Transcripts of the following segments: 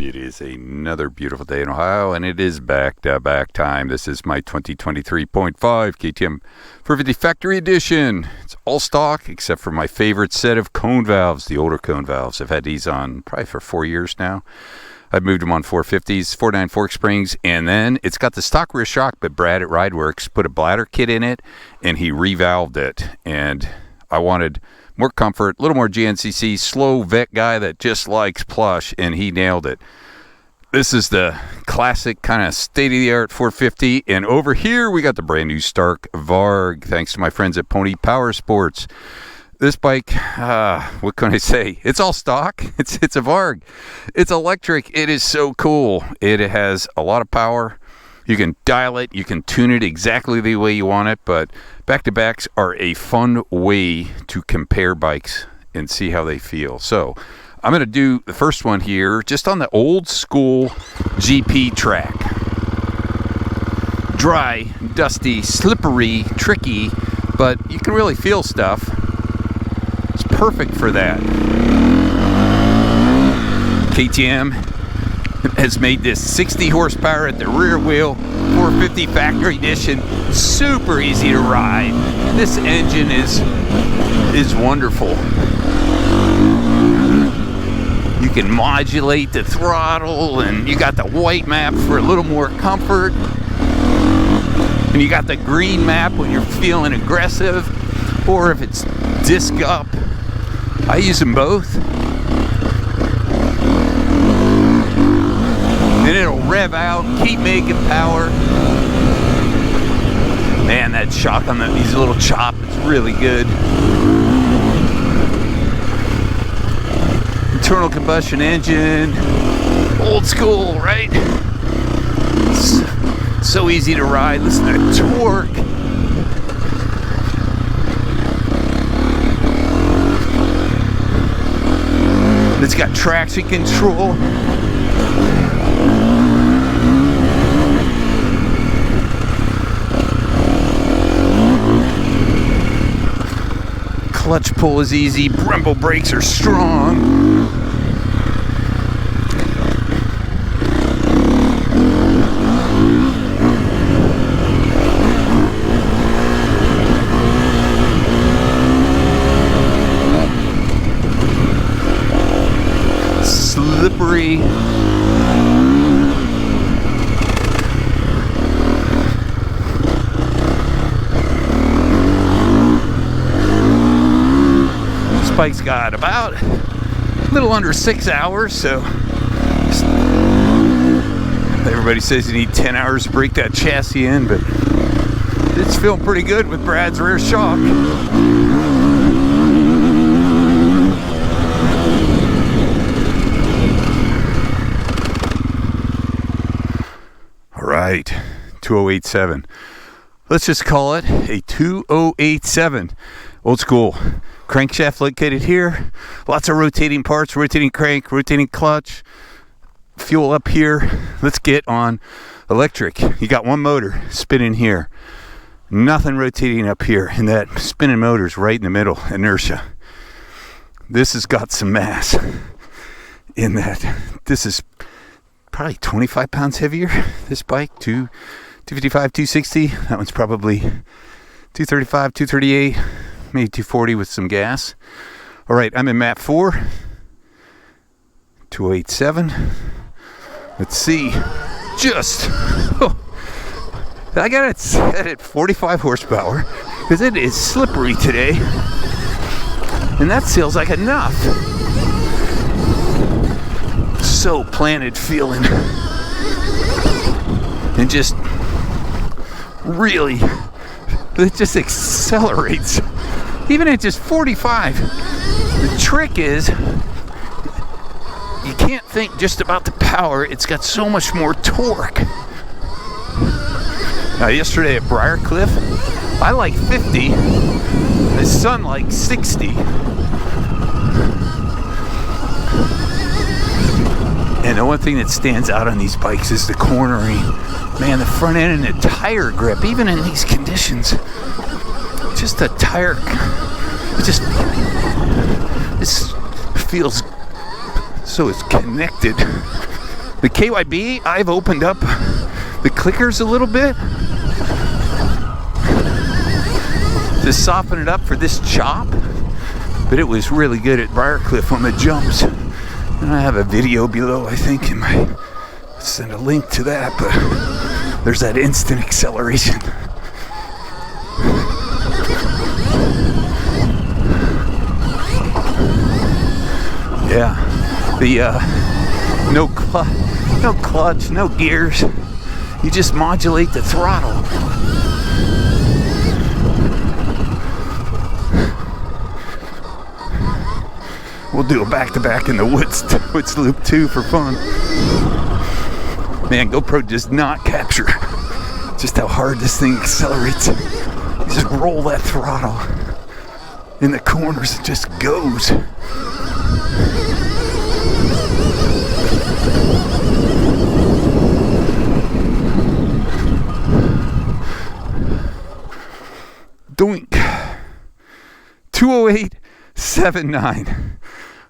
It is another beautiful day in Ohio, and it is back-to-back time. This is my 2023.5 KTM 450 Factory Edition. It's all stock, except for my favorite set of cone valves, the older cone valves. I've had these on probably for 4 years now. I've moved them on 450s, 49 fork springs, and then it's got the stock rear shock, but Brad at Rideworks put a bladder kit in it, and he revalved it, and I wanted more comfort, a little more GNCC, slow vet guy that just likes plush, and he nailed it. This is the classic kind of state-of-the-art 450, and over here we got the brand new Stark Varg, thanks to my friends at Pony Power Sports. This bike, what can I say? It's all stock. It's a Varg. It's electric. It is so cool. It has a lot of power. You can dial it, you can tune it exactly the way you want it, but back-to-backs are a fun way to compare bikes and see how they feel. So I'm going to do the first one here just on the old school GP track. Dry, dusty, slippery, tricky, but you can really feel stuff. It's perfect for that. KTM has made this 60 horsepower at the rear wheel 450 Factory Edition super easy to ride. This engine is wonderful. You can modulate the throttle, and you got the white map for a little more comfort, and you got the green map when you're feeling aggressive, or if it's disc up. I use them both. And it'll rev out, keep making power. Man, that shock on these little chop is really good. Internal combustion engine, old school, right? So easy to ride. Listen to the torque. It's got traction control. Clutch pull is easy, Brembo brakes are strong. Slippery. Bike's got about a little under 6 hours, so everybody says you need 10 hours to break that chassis in, but it's feeling pretty good with Brad's rear shock. All right, 2087. Let's just call it a 2087. Old school. Crankshaft located here. Lots of rotating parts, rotating crank, rotating clutch. Fuel up here. Let's get on electric. You got one motor spinning here. Nothing rotating up here. And that spinning motor's right in the middle. Inertia. This has got some mass in that. This is probably 25 pounds heavier. This bike, 255, 260. That one's probably 235, 238. Maybe 240 with some gas. All right, I'm in map 4. 2087. Let's see. I got it set at 45 horsepower because it is slippery today. And that feels like enough. So planted feeling. And just really, it just accelerates. Even at just 45. The trick is, you can't think just about the power. It's got so much more torque. Now, yesterday at Briarcliff, I like 50. My son liked 60. And the one thing that stands out on these bikes is the cornering. Man, the front end and the tire grip, even in these conditions. Just the tire, this feels so it's connected. The KYB, I've opened up the clickers a little bit to soften it up for this chop, but it was really good at Briarcliff on the jumps. And I have a video below, I think, in my, send a link to that, but there's that instant acceleration. Yeah, the no clutch, no gears. You just modulate the throttle. We'll do a back-to-back in the woods loop too for fun. Man, GoPro does not capture just how hard this thing accelerates. You just roll that throttle in the corners, it just goes. Doink. 208.79.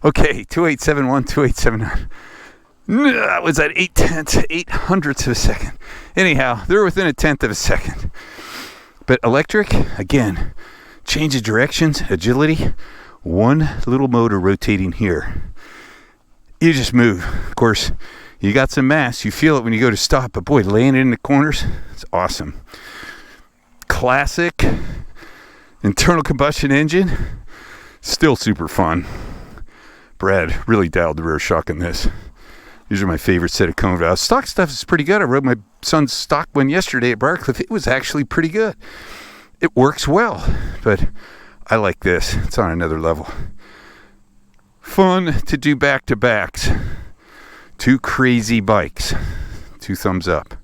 Okay, 2871, 2879. That was at 0.8 of a second. Anyhow, they're within 1/10 of a second. But electric, again, change of directions, agility, one little motor rotating here. You just move. Of course, you got some mass. You feel it when you go to stop, but boy, laying it in the corners, it's awesome. Classic internal combustion engine, still super fun. Brad really dialed the rear shock in this. These are my favorite set of cone valves. Stock stuff is pretty good. I rode my son's stock one yesterday at Briarcliff. It was actually pretty good. It works well, but I like this. It's on another level. Fun to do back-to-backs. Two crazy bikes. 2 thumbs up.